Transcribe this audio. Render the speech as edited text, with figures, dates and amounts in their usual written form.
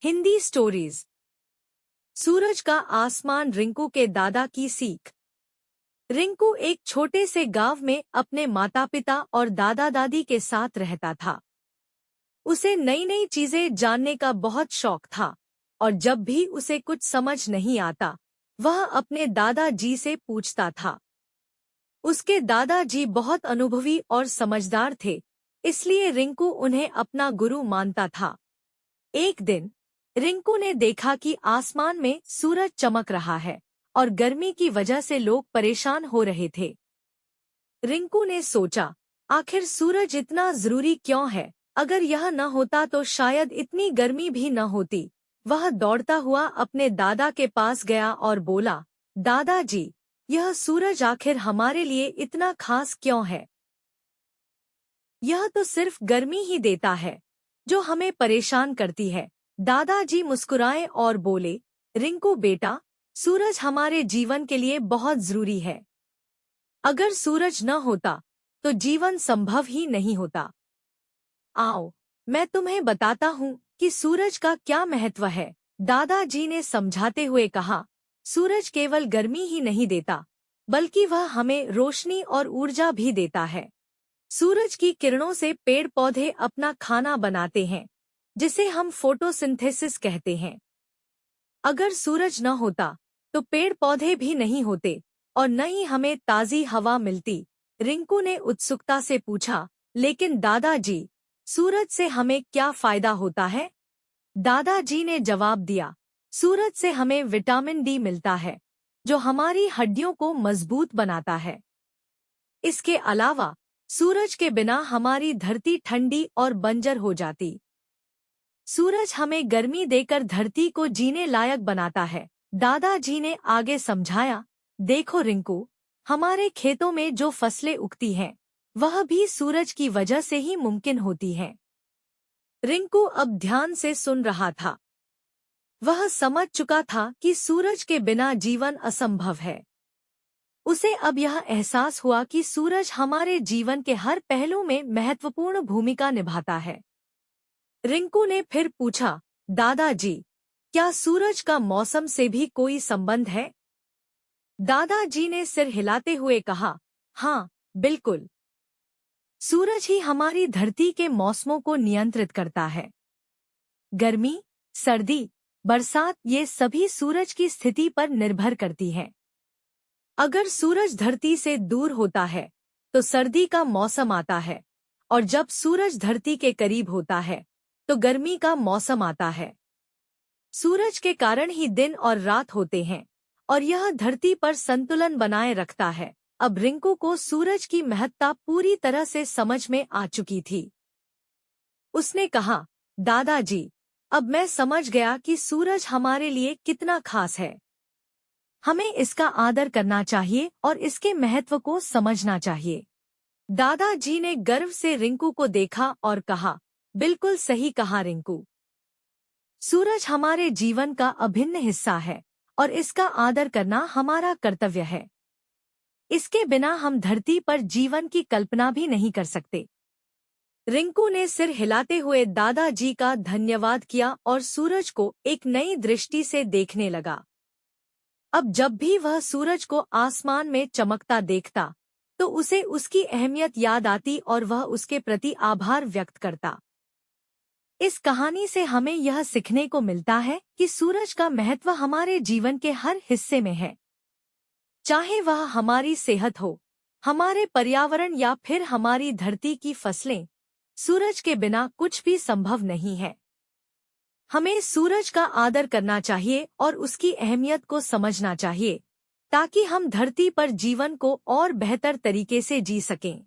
Hindi stories. सूरज का आसमान रिंकू के दादा की सीख। रिंकू एक छोटे से गांव में अपने माता पिता और दादा दादी के साथ रहता था। उसे नई नई चीजें जानने का बहुत शौक था और जब भी उसे कुछ समझ नहीं आता वह अपने दादाजी से पूछता था। उसके दादाजी बहुत अनुभवी और समझदार थे, इसलिए रिंकू उन्हें अपना गुरु मानता था। एक दिन रिंकू ने देखा कि आसमान में सूरज चमक रहा है और गर्मी की वजह से लोग परेशान हो रहे थे। रिंकू ने सोचा, आखिर सूरज इतना जरूरी क्यों है? अगर यह न होता तो शायद इतनी गर्मी भी न होती। वह दौड़ता हुआ अपने दादा के पास गया और बोला, दादाजी, यह सूरज आखिर हमारे लिए इतना खास क्यों है? यह तो सिर्फ गर्मी ही देता है जो हमें परेशान करती है। दादाजी मुस्कुराए और बोले, रिंकू बेटा, सूरज हमारे जीवन के लिए बहुत जरूरी है। अगर सूरज न होता तो जीवन संभव ही नहीं होता। आओ, मैं तुम्हें बताता हूँ कि सूरज का क्या महत्व है। दादाजी ने समझाते हुए कहा, सूरज केवल गर्मी ही नहीं देता, बल्कि वह हमें रोशनी और ऊर्जा भी देता है। सूरज की किरणों से पेड़ पौधे अपना खाना बनाते हैं, जिसे हम फोटोसिंथेसिस कहते हैं। अगर सूरज न होता तो पेड़ पौधे भी नहीं होते और न ही हमें ताज़ी हवा मिलती। रिंकू ने उत्सुकता से पूछा, लेकिन दादाजी, सूरज से हमें क्या फायदा होता है? दादाजी ने जवाब दिया, सूरज से हमें विटामिन डी मिलता है, जो हमारी हड्डियों को मजबूत बनाता है। इसके अलावा सूरज के बिना हमारी धरती ठंडी और बंजर हो जाती। सूरज हमें गर्मी देकर धरती को जीने लायक बनाता है। दादाजी ने आगे समझाया, देखो रिंकू, हमारे खेतों में जो फसलें उगती हैं, वह भी सूरज की वजह से ही मुमकिन होती हैं। रिंकू अब ध्यान से सुन रहा था। वह समझ चुका था कि सूरज के बिना जीवन असंभव है। उसे अब यह एहसास हुआ कि सूरज हमारे जीवन के हर पहलू में महत्वपूर्ण भूमिका निभाता है। रिंकू ने फिर पूछा, दादाजी, क्या सूरज का मौसम से भी कोई संबंध है? दादाजी ने सिर हिलाते हुए कहा, हाँ, बिल्कुल। सूरज ही हमारी धरती के मौसमों को नियंत्रित करता है। गर्मी, सर्दी, बरसात, ये सभी सूरज की स्थिति पर निर्भर करती हैं। अगर सूरज धरती से दूर होता है तो सर्दी का मौसम आता है, और जब सूरज धरती के करीब होता है तो गर्मी का मौसम आता है। सूरज के कारण ही दिन और रात होते हैं और यह धरती पर संतुलन बनाए रखता है। अब रिंकू को सूरज की महत्ता पूरी तरह से समझ में आ चुकी थी। उसने कहा, दादाजी, अब मैं समझ गया कि सूरज हमारे लिए कितना खास है। हमें इसका आदर करना चाहिए और इसके महत्व को समझना चाहिए। दादाजी ने गर्व से रिंकू को देखा और कहा, बिल्कुल सही कहा रिंकू। सूरज हमारे जीवन का अभिन्न हिस्सा है और इसका आदर करना हमारा कर्तव्य है। इसके बिना हम धरती पर जीवन की कल्पना भी नहीं कर सकते। रिंकू ने सिर हिलाते हुए दादाजी का धन्यवाद किया और सूरज को एक नई दृष्टि से देखने लगा। अब जब भी वह सूरज को आसमान में चमकता देखता तो उसे उसकी अहमियत याद आती और वह उसके प्रति आभार व्यक्त करता। इस कहानी से हमें यह सीखने को मिलता है कि सूरज का महत्व हमारे जीवन के हर हिस्से में है। चाहे वह हमारी सेहत हो, हमारे पर्यावरण या फिर हमारी धरती की फसलें, सूरज के बिना कुछ भी संभव नहीं है। हमें सूरज का आदर करना चाहिए और उसकी अहमियत को समझना चाहिए, ताकि हम धरती पर जीवन को और बेहतर तरीके से जी सकें।